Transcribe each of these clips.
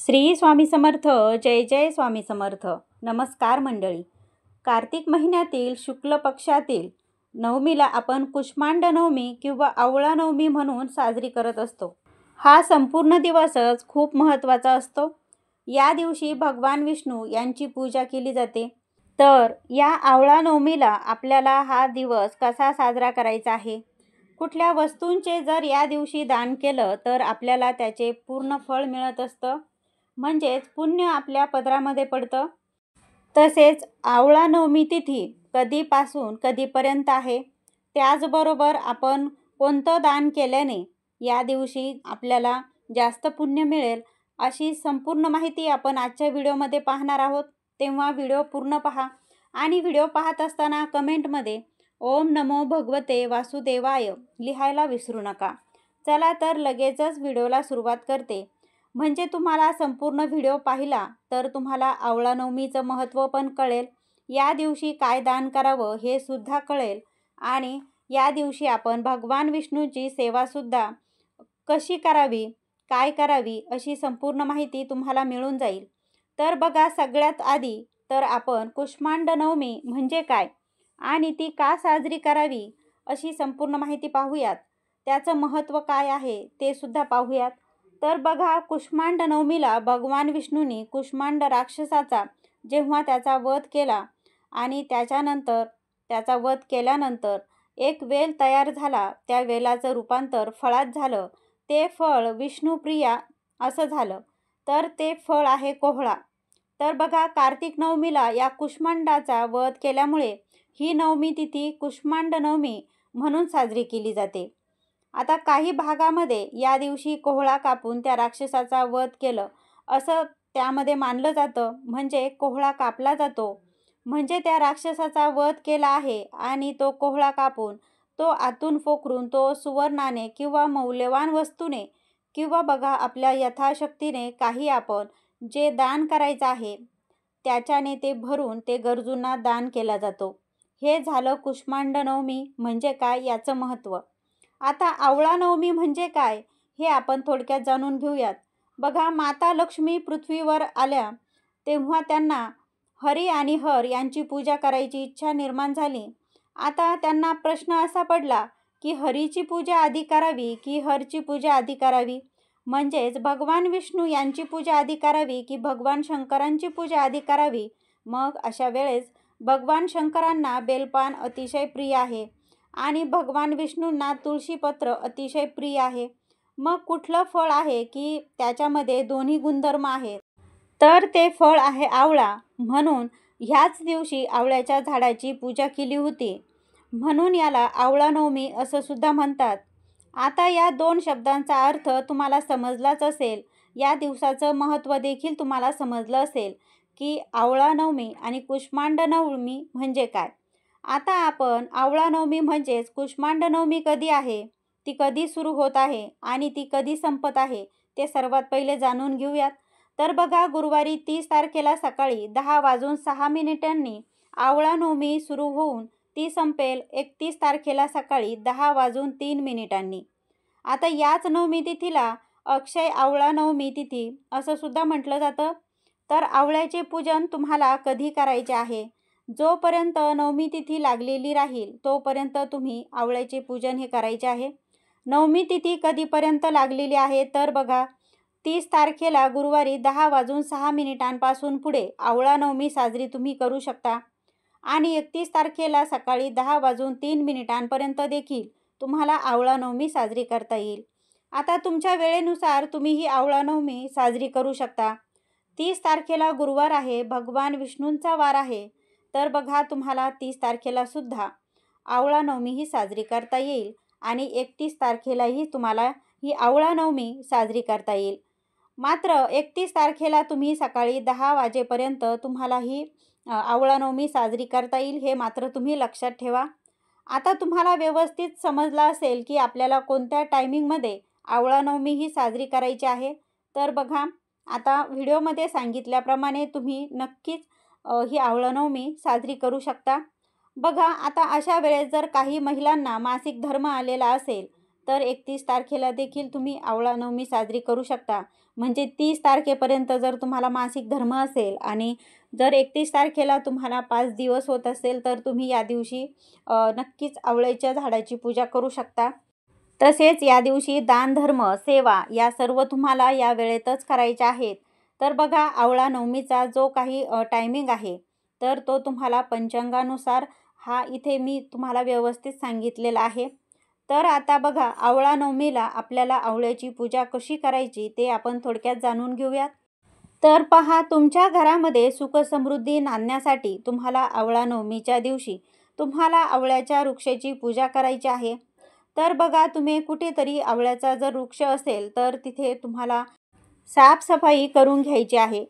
श्री स्वामी समर्थ. जय जय स्वामी समर्थ. नमस्कार मंडळी. कार्तिक महिन्यातील शुक्ल पक्षातील नवमीला आपण कुष्मांड नवमी किंवा आवळा नवमी म्हणून साजरी करत असतो. हा संपूर्ण दिवसच खूप महत्त्वाचा असतो. या दिवशी भगवान विष्णू यांची पूजा केली जाते. तर या आवळा नवमीला आपल्याला हा दिवस कसा साजरा करायचा आहे, कुठल्या वस्तूंचे जर या दिवशी दान केलं तर आपल्याला त्याचे पूर्ण फळ मिळत असतं, म्हणजेच पुण्य आपल्या पदरामध्ये पडतं. तसेच आवळा नवमी तिथी कधीपासून कधीपर्यंत आहे, त्याचबरोबर आपण कोणतं दान केल्याने या दिवशी आपल्याला जास्त पुण्य मिळेल, अशी संपूर्ण माहिती आपण आजच्या व्हिडिओमध्ये पाहणार आहोत. तेव्हा व्हिडिओ पूर्ण पहा आणि व्हिडिओ पाहत असताना कमेंटमध्ये ओम नमो भगवते वासुदेवाय लिहायला विसरू नका. चला तर लगेचच व्हिडिओला सुरुवात करते. म्हणजे तुम्हाला संपूर्ण व्हिडिओ पाहिला तर तुम्हाला आवळा नवमीचं महत्त्व पण कळेल, या दिवशी काय दान करावं हे सुद्धा कळेल आणि या दिवशी आपण भगवान विष्णूची सेवासुद्धा कशी करावी, काय करावी अशी संपूर्ण माहिती तुम्हाला मिळून जाईल. तर बघा, सगळ्यात आधी तर आपण कुष्मांड नवमी म्हणजे काय आणि ती का साजरी करावी अशी संपूर्ण माहिती पाहूयात. त्याचं महत्त्व काय आहे ते सुद्धा पाहूयात. तर बघा, कुष्मांड नवमीला भगवान विष्णूंनी कुष्मांड राक्षसाचा जेव्हा त्याचा वध केला आणि त्याचा वध केल्यानंतर एक वेल तयार झाला, त्या वेलाचं रूपांतर फळात झालं. ते फळ विष्णुप्रिया असं झालं, तर ते फळ आहे कोहळा. तर बघा, कार्तिक नवमीला या कुष्मांडाचा वध केल्यामुळे ही नवमी तिथी कुष्मांड नवमी म्हणून साजरी केली जाते. आता काही भागामध्ये या दिवशी कोहळा कापून त्या राक्षसाचा वध केलं असं त्यामध्ये मानलं जातं, म्हणजे कोहळा कापला जातो म्हणजे त्या राक्षसाचा वध केला आहे आणि तो कोहळा कापून तो आतून पोखरून तो सुवर्णाने किंवा मौल्यवान वस्तूने किंवा बघा आपल्या यथाशक्तीने काही आपण जे दान करायचं आहे त्याच्याने ते भरून ते गरजूंना दान केला जातो. हे झालं कुष्मांड नवमी म्हणजे काय याचं महत्त्व. आता आवळा नवमी म्हणजे काय हे आपण थोडक्यात जाणून घेऊयात. बघा, माता लक्ष्मी पृथ्वीवर आल्या तेव्हा त्यांना हरी आणि हर यांची पूजा करायची इच्छा निर्माण झाली. आता त्यांना प्रश्न असा पडला की हरीची पूजा आधी करावी की हरची पूजा आधी करावी, म्हणजेच भगवान विष्णू यांची पूजा आधी करावी की भगवान शंकरांची पूजा आधी करावी. मग अशा वेळेस भगवान शंकरांना बेलपान अतिशय प्रिय आहे आणि भगवान विष्णूंना तुळशीपत्र अतिशय प्रिय आहे. मग कुठलं फळ आहे की त्याच्यामध्ये दोन्ही गुणधर्म आहेत, तर ते फळ आहे आवळा. म्हणून ह्याच दिवशी आवळ्याच्या झाडाची पूजा केली होती, म्हणून याला आवळा नवमी असं सुद्धा म्हणतात. आता या दोन शब्दांचा अर्थ तुम्हाला समजलाच असेल, या दिवसाचं महत्त्व देखील तुम्हाला समजलं असेल की आवळा नवमी आणि कुष्मांड नवमी म्हणजे काय. आता आपण आवळा नवमी म्हणजेच कुष्मांड नवमी कधी आहे, ती कधी सुरू होत आहे आणि ती कधी संपत आहे ते सर्वात पहिले जाणून घेऊयात. तर बघा, गुरुवारी 30 तारखेला सकाळी 10:06 आवळा नवमी सुरू होऊन ती संपेल 31 तारखेला सकाळी 10:03. आता याच नवमी तिथीला अक्षय आवळा नवमी तिथी असं सुद्धा म्हटलं जातं. तर आवळ्याचे पूजन तुम्हाला कधी करायचे आहे, जोपर्यंत नवमी तिथी लागलेली राहील तोपर्यंत तुम्ही आवळ्याचे पूजन हे करायचे आहे. नवमी तिथी कधीपर्यंत लागलेली आहे, तर बघा 30 तारखेला गुरुवारी 10:06 पुढे आवळा नवमी साजरी तुम्ही करू शकता आणि 31 तारखेला सकाळी 10:03 देखील तुम्हाला आवळा नवमी साजरी करता येईल. आता तुमच्या वेळेनुसार तुम्ही ही आवळा नवमी साजरी करू शकता. 30 तारखेला गुरुवार आहे, भगवान विष्णूंचा वार आहे, तर बघा तुम्हाला 30 तारखेला सुद्धा आवळा नवमी ही साजरी करता येईल आणि 31 तारखेलाही तुम्हाला ही आवळा नवमी साजरी करता येईल. मात्र 31 तारखेला तुम्ही सकाळी 10 वाजेपर्यंत तुम्हाला ही आवळा नवमी साजरी करता येईल, हे मात्र तुम्ही लक्षात ठेवा. आता तुम्हाला व्यवस्थित समजलं असेल की आपल्याला कोणत्या टायमिंगमध्ये आवळा नवमी ही साजरी करायची आहे. तर बघा, आता व्हिडिओमध्ये सांगितल्याप्रमाणे तुम्ही नक्कीच ही आवळा नवमी साजरी करू शकता. बघा, आता अशा वेळेस जर काही महिलांना मासिक धर्म आलेला असेल तर 31 तारखेला देखील तुम्ही आवळा नवमी साजरी करू शकता. म्हणजे 30 तारखेपर्यंत जर तुम्हाला मासिक धर्म असेल आणि जर 31 तारखेला तुम्हाला 5 दिवस होत असेल, तर तुम्ही या दिवशी नक्कीच आवळ्याच्या झाडाची पूजा करू शकता. तसेच या दिवशी दानधर्म, सेवा या सर्व तुम्हाला या वेळेतच करायच्या आहेत. तर बघा, आवळा नवमीचा जो काही टायमिंग आहे, तर तो तुम्हाला पंचांगानुसार हा इथे मी तुम्हाला व्यवस्थित सांगितलेला आहे. तर आता बघा, आवळा नवमीला आपल्याला आवळ्याची पूजा कशी करायची ते आपण थोडक्यात जाणून घेऊयात. तर पहा, तुमच्या घरामध्ये सुखसमृद्धी नांदण्यासाठी तुम्हाला आवळा नवमीच्या दिवशी तुम्हाला आवळ्याच्या वृक्षाची पूजा करायची आहे. तर बघा, तुम्ही कुठेतरी आवळ्याचा जर वृक्ष असेल तर तिथे तुम्हाला साफसफाई करून घ्यायची आहे.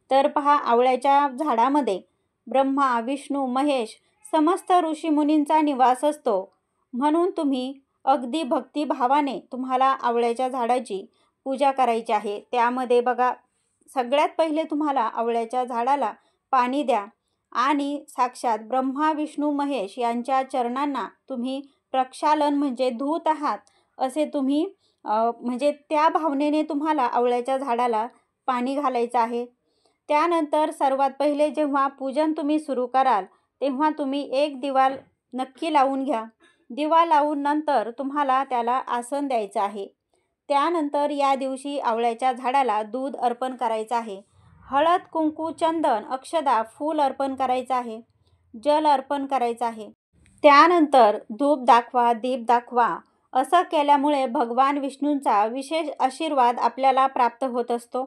तर पहा, आवळ्याच्या झाडामध्ये ब्रह्मा, विष्णू, महेश समस्त ऋषीमुनींचा निवास असतो. म्हणून तुम्ही अगदी भक्तिभावाने तुम्हाला आवळ्याच्या झाडाची पूजा करायची आहे. त्यामध्ये बघा, सगळ्यात पहिले तुम्हाला आवळ्याच्या झाडाला पाणी द्या आणि साक्षात ब्रह्मा, विष्णू, महेश यांच्या चरणांना तुम्ही प्रक्षालन म्हणजे धूत आहात असे तुम्ही म्हणजे त्या भावनेने तुम्हाला आवळ्याच्या झाडाला पाणी घालायचं आहे. त्यानंतर सर्वात पहिले जेव्हा पूजन तुम्ही सुरू कराल, तेव्हा तुम्ही एक दिवा नक्की लावून घ्या. दिवा लावून नंतर तुम्हाला त्याला आसन द्यायचं आहे. त्यानंतर या दिवशी आवळ्याच्या झाडाला दूध अर्पण करायचं आहे. हळद, कुंकू, चंदन, अक्षदा, फूल अर्पण करायचं आहे. जल अर्पण करायचं आहे. त्यानंतर धूप दाखवा, दीप दाखवा. असं केल्यामुळे भगवान विष्णूंचा विशेष आशीर्वाद आपल्याला प्राप्त होत असतो.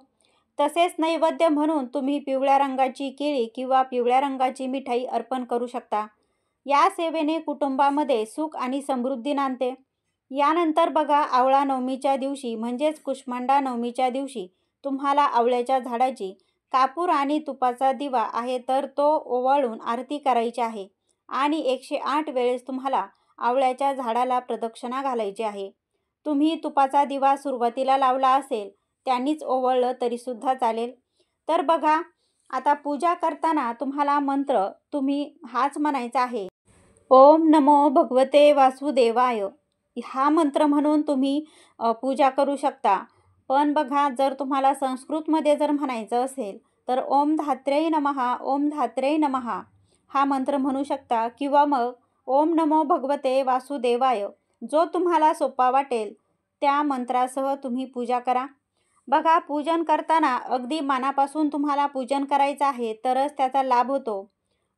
तसेच नैवेद्य म्हणून तुम्ही पिवळ्या रंगाची केळी किंवा पिवळ्या रंगाची मिठाई अर्पण करू शकता. या सेवेने कुटुंबामध्ये सुख आणि समृद्धी नांदते. यानंतर बघा, आवळा नवमीच्या दिवशी म्हणजेच कुष्मांडा नवमीच्या दिवशी तुम्हाला आवळ्याच्या झाडाची कापूर आणि तुपाचा दिवा आहे तर तो ओवाळून आरती करायची आहे आणि 108 वेळेस तुम्हाला आवळ्याच्या झाडाला प्रदक्षिणा घालायची आहे. तुम्ही तुपाचा दिवा सुरुवातीला लावला असेल, त्यांनीच ओवाळलं तरीसुद्धा चालेल. तर बघा, आता पूजा करताना तुम्हाला मंत्र तुम्ही हाच म्हणायचा आहे, ओम नमो भगवते वासुदेवाय. हा मंत्र म्हणून तुम्ही पूजा करू शकता. पण बघा, जर तुम्हाला संस्कृतमध्ये जर म्हणायचं असेल तर ओम धात्र्यै नमः, ओम धात्र्यै नमः हा मंत्र म्हणू शकता किंवा मग ओम नमो भगवते वासुदेवाय, जो तुम्हाला सोपा वाटेल त्या मंत्रासह तुम्ही पूजा करा. बघा, पूजन करताना अगदी मनापासून तुम्हाला पूजन करायचं आहे तरच त्याचा लाभ होतो.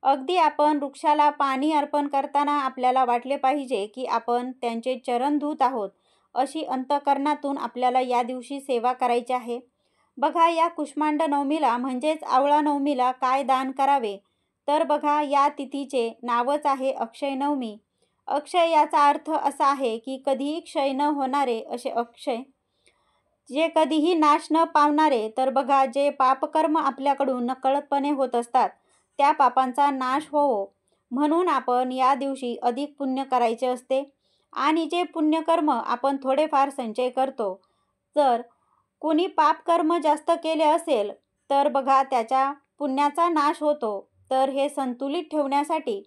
अगदी आपण वृक्षाला पाणी अर्पण करताना आपल्याला वाटले पाहिजे की आपण त्यांचे चरण धुत आहोत, अशी अंतःकरणातून आपल्याला या दिवशी सेवा करायची आहे. बघा, या कुष्मांड नवमीला म्हणजेच आवळा नवमीला काय दान करावे, तर बघा, या तिथीचे नावच आहे अक्षय नवमी. अक्षय याचा अर्थ असा आहे की कधीही क्षय न होणारे असे अक्षय, जे कधीही नाश न पावणारे. तर बघा, जे पापकर्म आपल्याकडून नकळतपणे होत असतात त्या पापांचा नाश होवो म्हणून आपण या दिवशी अधिक पुण्य करायचे असते. आणि जे पुण्यकर्म आपण थोडेफार संचय करतो, जर कोणी पापकर्म जास्त केले असेल तर बघा, त्याच्या पुण्याचा नाश होतो. तर हे संतुलित ठेवण्यासाठी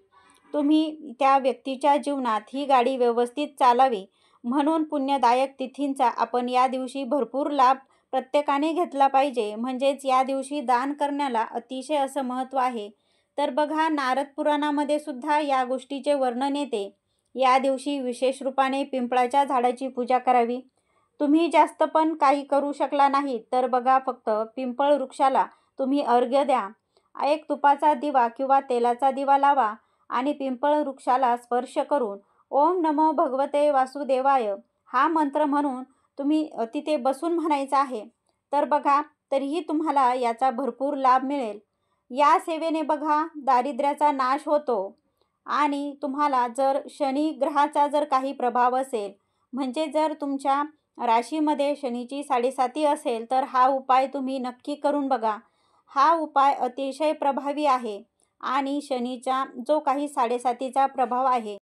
तुम्ही त्या व्यक्तीच्या जीवनात ही गाडी व्यवस्थित चालावी म्हणून पुण्यदायक तिथींचा आपण या दिवशी भरपूर लाभ प्रत्येकाने घेतला पाहिजे. म्हणजेच या दिवशी दान करण्याला अतिशय असं महत्त्व आहे. तर बघा, नारद पुराणामध्ये सुद्धा या गोष्टीचे वर्णन येते. या दिवशी विशेष रूपाने पिंपळाच्या झाडाची पूजा करावी. तुम्ही जास्त पण काही करू शकला नाही तर बघा, फक्त पिंपळ वृक्षाला तुम्ही अर्घ्य द्या. एक तुपाचा दिवा किंवा तेलाचा दिवा लावा आणि पिंपळ वृक्षाला स्पर्श करून ओम नमो भगवते वासुदेवाय हा मंत्र म्हणून तुम्ही तिथे बसून म्हणायचा आहे. तर बघा, तरीही तुम्हाला याचा भरपूर लाभ मिळेल. या सेवेने बघा, दारिद्र्याचा नाश होतो आणि तुम्हाला जर शनी ग्रहाचा जर काही प्रभाव असेल, म्हणजे जर तुमच्या राशीमध्ये शनीची 7.5 असेल तर हा उपाय तुम्ही नक्की करून बघा. हा उपाय अतिशय प्रभावी आहे आणि शनीचा जो काही 7.5चा प्रभाव आहे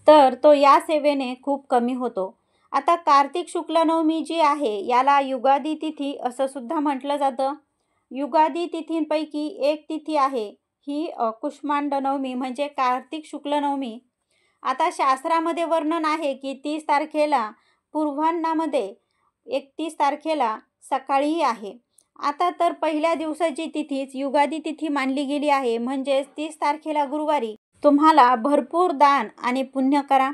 तर तो या सेवेने खूप कमी होतो. आता कार्तिक शुक्ल नवमी जी आहे याला युगादी तिथी असं सुद्धा म्हटलं जातं. युगादी तिथींपैकी एक तिथी आहे ही कुष्मांड नवमी म्हणजे कार्तिक शुक्ल नवमी. आता शास्त्रामध्ये वर्णन आहे की 30 तारखेला पूर्वान्नामध्ये 31 तारखेला सकाळीही आहे. आता तर पहिल्या दिवसाची तिथीच युगादी तिथी मानली गेली आहे. म्हणजेच 30 तारखेला गुरुवारी तुम्हाला भरपूर दान आणि पुण्य करा.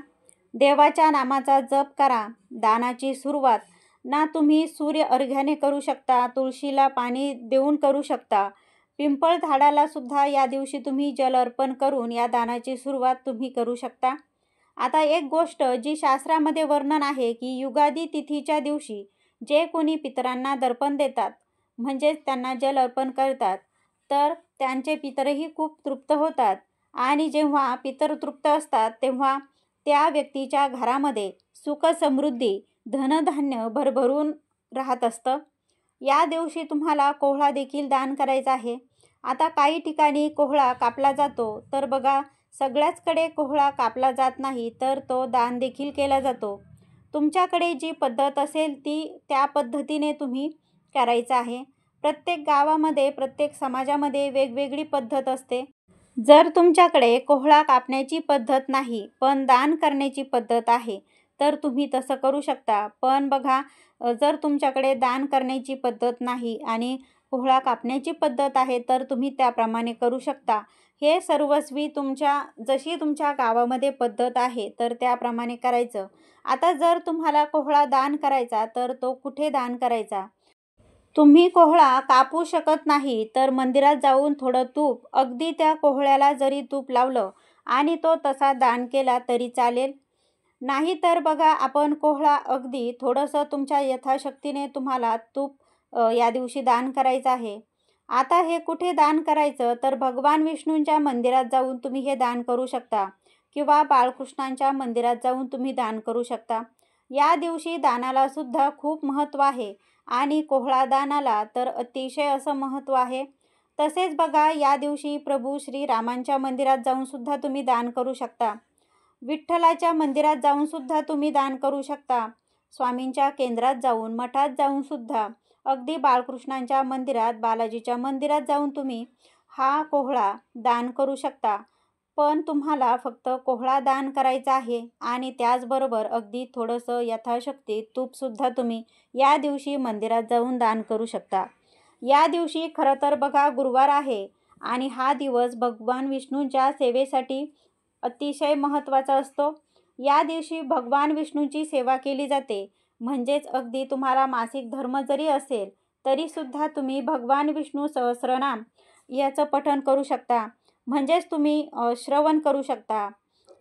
देवाच्या नामाचा जप करा. दानाची सुरुवात ना तुम्ही सूर्य अर्घ्याने करू शकता, तुळशीला पाणी देऊन करू शकता. पिंपळ झाडाला सुद्धा या दिवशी तुम्ही जल अर्पण करून या दानाची सुरुवात तुम्ही करू शकता. आता एक गोष्ट जी शास्त्रामध्ये वर्णन आहे की युगादी तिथीच्या दिवशी जे कोणी पितरांना दर्पण देतात, म्हणजेच त्यांना जल अर्पण करतात, तर त्यांचे पितरही खूप तृप्त होतात. आणि जेव्हा पितर तृप्त असतात तेव्हा त्या व्यक्तीच्या घरामध्ये सुख समृद्धी धनधान्य भरभरून राहत असतं. या दिवशी तुम्हाला कोहळा देखील दान करायचा आहे. आता काही ठिकाणी कोहळा कापला जातो, तर बघा सगळ्याचकडे कोहळा कापला जात नाही, तर तो दान देखील केला जातो. तुमच्याकडे जी पद्धत असेल ती त्या पद्धतीने तुम्ही करायचं आहे. प्रत्येक गावामध्ये प्रत्येक समाजामध्ये वेगवेगळी पद्धत असते. जर तुमच्याकडे कोहळा कापण्याची पद्धत नाही पण दान करण्याची पद्धत आहे तर तुम्ही तसं करू शकता. पण बघा जर तुमच्याकडे दान करण्याची पद्धत नाही आणि कोहळा कापण्याची पद्धत आहे तर तुम्ही त्याप्रमाणे करू शकता. हे सर्वस्वी जशी तुमच्या गावामध्ये पद्धत आहे तर त्याप्रमाणे करायचं. आता जर तुम्हाला कोहळा दान करायचा तर तो कुठे दान करायचा? तुम्ही कोहळा कापू शकत नाही तर मंदिरात जाऊन थोडं तूप, अगदी त्या कोहळ्याला जरी तूप लावलं आणि तो तसा दान केला तरी चालेल. नाहीतर बघा आपण कोहळा अगदी थोडंसं तुमच्या यथाशक्तीने तुम्हाला तूप या दिवशी दान करायचं आहे. आता हे कुठे दान करायचं तर भगवान विष्णूंच्या मंदिरात जाऊन तुम्ही हे दान करू शकता किंवा बाळकृष्णांच्या मंदिरात जाऊन तुम्ही दान करू शकता. या दिवशी दानाला सुद्धा खूप महत्त्व आहे आणि कोहळा दानाला तर अतिशय असं महत्त्व आहे. तसेच बघा या दिवशी प्रभू श्री रामांच्या मंदिरात जाऊन सुद्धा तुम्ही दान करू शकता. विठ्ठलाच्या मंदिरात जाऊन सुद्धा तुम्ही दान करू शकता. स्वामींच्या केंद्रात जाऊन, मठात जाऊन सुद्धा, अगदी बाळकृष्णांच्या मंदिरात, बालाजीच्या मंदिरात जाऊन तुम्ही हा कोहळा दान करू शकता. पण तुम्हाला फक्त कोहळा दान करायचा आहे आणि त्याचबरोबर अगदी थोडंसं यथाशक्ती तूपसुद्धा तुम्ही या दिवशी मंदिरात जाऊन दान करू शकता. या दिवशी खरं तर बघा गुरुवार आहे आणि हा दिवस भगवान विष्णूंच्या सेवेसाठी अतिशय महत्त्वाचा असतो. या दिवशी भगवान विष्णूंची सेवा केली जाते. म्हणजेच अगदी तुम्हाला मासिक धर्म जरी असेल तरीसुद्धा तुम्ही भगवान विष्णू सहस्रनाम याचं पठण करू शकता. म्हणजेच तुम्ही श्रवण करू शकता.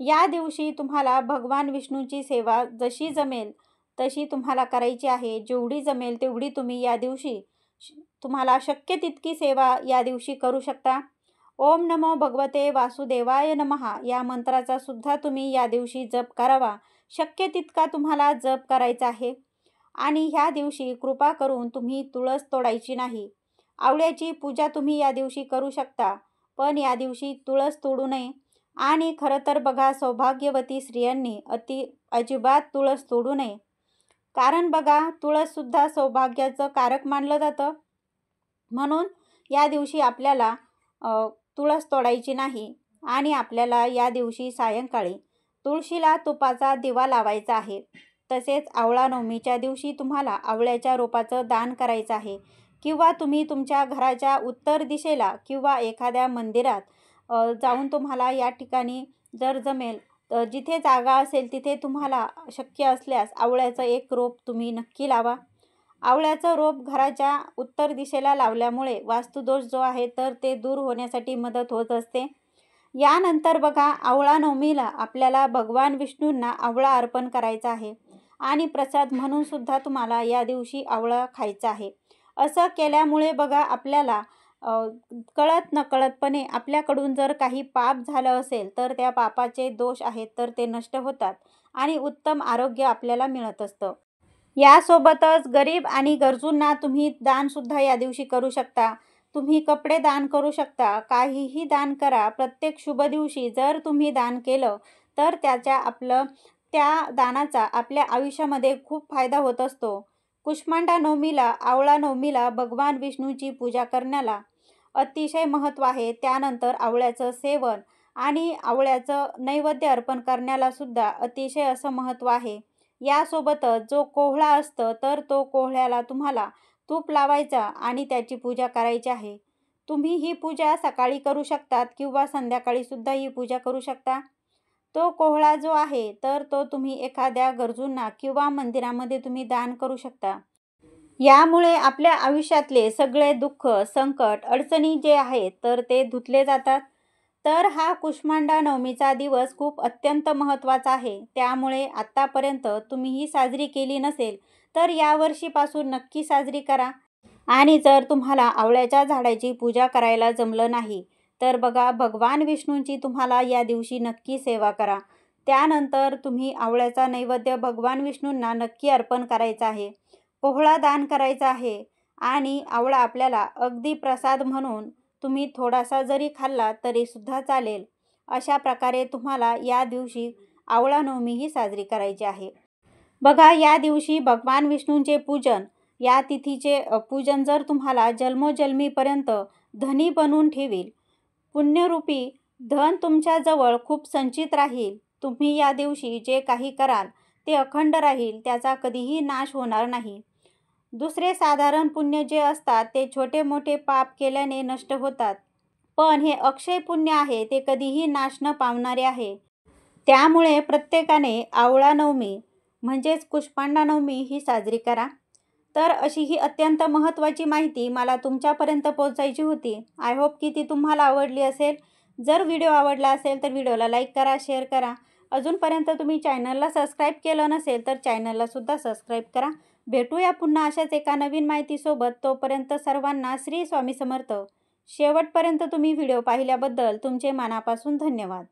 या दिवशी तुम्हाला भगवान विष्णूंची सेवा जशी जमेल तशी तुम्हाला करायची आहे. जेवढी जमेल तेवढी तुम्ही या दिवशी तुम्हाला शक्य तितकी सेवा या दिवशी करू शकता. ओम नमो भगवते वासुदेवाय नमः या मंत्राचा सुद्धा तुम्ही या दिवशी जप करावा. शक्य तितका तुम्हाला जप करायचा आहे. आणि ह्या दिवशी कृपा करून तुम्ही तुळस तोडायची नाही. आवळ्याची पूजा तुम्ही या दिवशी करू शकता, पण या दिवशी तुळस तोडू नये. आणि खरं तर बघा सौभाग्यवती स्त्रियांनी अजिबात तुळस तोडू नये. कारण बघा तुळससुद्धा सौभाग्याचं कारक मानलं जातं. म्हणून या दिवशी आपल्याला तुळस तोडायची नाही आणि आपल्याला या दिवशी सायंकाळी तुळशीला तुपाचा दिवा लावायचा आहे. तसेच आवळा नवमीच्या दिवशी तुम्हाला आवळ्याच्या रोपाचं दान करायचं आहे किंवा तुम्ही तुमच्या घराच्या उत्तर दिशेला किंवा एखाद्या मंदिरात जाऊन तुम्हाला या ठिकाणी जर जमेल जिथे जागा असेल तिथे तुम्हाला शक्य असल्यास आवळ्याचं एक रोप तुम्ही नक्की लावा. आवळ्याचं रोप घराच्या उत्तर दिशेला लावल्यामुळे वास्तुदोष जो आहे तर ते दूर होण्यासाठी मदत होत असते. यानंतर बघा आवळा नवमीला आपल्याला भगवान विष्णूंना आवळा अर्पण करायचा आहे आणि प्रसाद म्हणून सुद्धा तुम्हाला या दिवशी आवळा खायचा आहे. असं केल्यामुळे बघा आपल्याला कळत नकळतपणे आपल्याकडून जर काही पाप झालं असेल तर त्या पापाचे दोष आहेत तर ते नष्ट होतात आणि उत्तम आरोग्य आपल्याला मिळत असतं. यासोबतच गरीब आणि गरजूंना तुम्ही दानसुद्धा या दिवशी करू शकता. तुम्ही कपडे दान करू शकता. काहीही दान करा. प्रत्येक शुभ दिवशी जर तुम्ही दान केलं तर त्या दानाचा आपल्या आयुष्यामध्ये खूप फायदा होत असतो. कुष्मांडा नवमीला, आवळा नवमीला भगवान विष्णूची पूजा करण्याला अतिशय महत्त्व आहे. त्यानंतर आवळ्याचं सेवन आणि आवळ्याचं नैवेद्य अर्पण करण्याला सुद्धा अतिशय असं महत्त्व आहे. यासोबतच जो कोहळा असतं तर तो कोहळ्याला तुम्हाला तूप लावायचा आणि त्याची पूजा करायची आहे. तुम्ही ही पूजा सकाळी करू शकतात किंवा संध्याकाळीसुद्धा ही पूजा करू शकता. तो कोहळा जो आहे तर तो तुम्ही एखाद्या गरजूंना किंवा मंदिरामध्ये तुम्ही दान करू शकता. यामुळे आपल्या आयुष्यातले सगळे दुःख, संकट, अडचणी जे आहेत तर ते धुतले जातात. तर हा कुष्मांडा नवमीचा दिवस खूप अत्यंत महत्त्वाचा आहे. त्यामुळे आत्तापर्यंत तुम्ही ही साजरी केली नसेल तर यावर्षीपासून नक्की साजरी करा. आणि जर तुम्हाला आवळ्याच्या झाडाची पूजा करायला जमलं नाही तर बघा, भगवान विष्णूंची तुम्हाला या दिवशी नक्की सेवा करा. त्यानंतर तुम्ही आवळ्याचा नैवेद्य भगवान विष्णूंना नक्की अर्पण करायचा आहे. कोहळा दान करायचा आहे आणि आवळा आपल्याला अगदी प्रसाद म्हणून तुम्ही थोडासा जरी खाल्ला तरीसुद्धा चालेल. अशा प्रकारे तुम्हाला या दिवशी आवळा नवमीही साजरी करायची आहे. बघा, या दिवशी भगवान विष्णूंचे पूजन, या तिथीचे पूजन जर तुम्हाला जन्मोजन्मीपर्यंत धनी बनवून ठेवील. पुण्यरूपी धन तुमच्याजवळ खूप संचित राहील. तुम्ही या दिवशी जे काही कराल ते अखंड राहील, त्याचा कधीही नाश होणार नाही. दुसरे साधारण पुण्य जे असतात ते छोटे मोठे पाप केल्याने नष्ट होतात. पण हे अक्षय पुण्य आहे ते कधीही नाश न पावणारे आहे. त्यामुळे प्रत्येकाने आवळा नवमी म्हणजेच कुष्मांडा नवमी ही साजरी करा. तर अशी ही अत्यंत महत्त्वाची माहिती मला तुमच्यापर्यंत पोहोचायची होती. आय होप की ती तुम्हाला आवडली असेल. जर व्हिडिओ आवडला असेल तर व्हिडिओला लाईक करा, शेअर करा. अजूनपर्यंत तुम्ही चॅनलला सबस्क्राईब केलं नसेल तर चॅनललासुद्धा सबस्क्राईब करा. भेटूया पुन्हा अशाच एका नवीन माहितीसोबत. तोपर्यंत सर्वांना श्री स्वामी समर्थ. शेवटपर्यंत तुम्ही व्हिडिओ पाहिल्याबद्दल तुमचे मनापासून धन्यवाद.